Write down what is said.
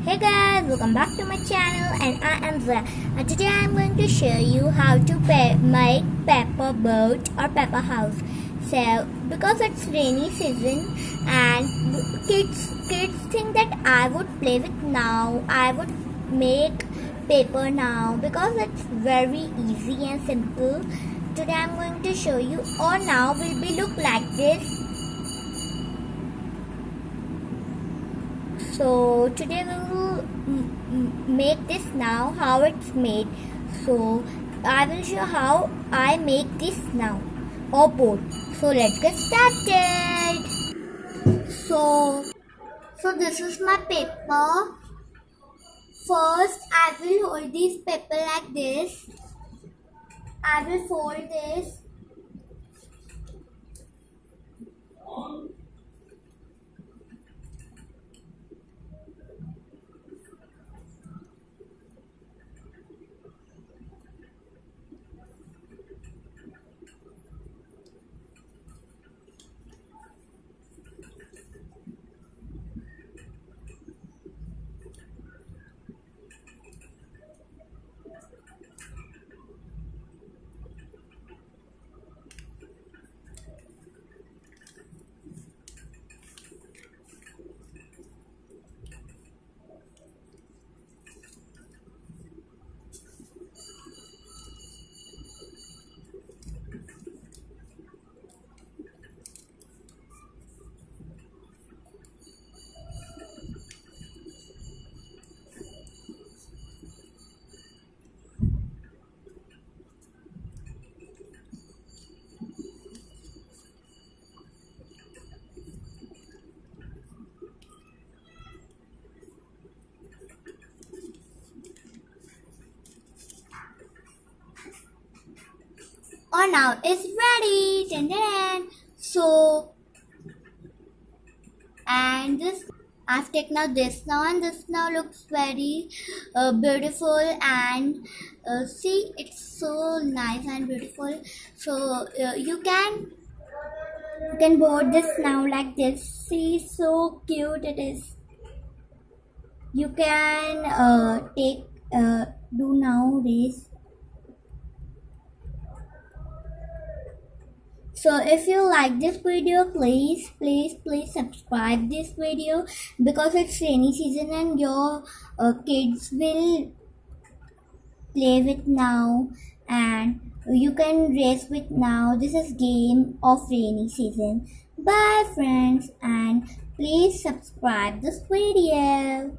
Hey guys, welcome back to my channel and I am Zia. And today I am going to show you how to make paper boat or paper house. So because it's rainy season and kids think that I would play with now, I would make paper now because it's very easy and simple. Today I am going to show you, or now will be look like this. So today we will make this now, how it's made. So I will show how I make this now or board. So let's get started. So this is my paper. First I will hold this paper like this. I will fold this. Oh, now it's ready. Dun, dun, dun. So, and this I've taken out this now, and this now looks very beautiful. And see, it's so nice and beautiful. So you can board this now like this. See, so cute it is. You can take do now this. So if you like this video, please subscribe this video because it's rainy season and your kids will play with now and you can race with now. This is game of rainy season. Bye friends, and please subscribe this video.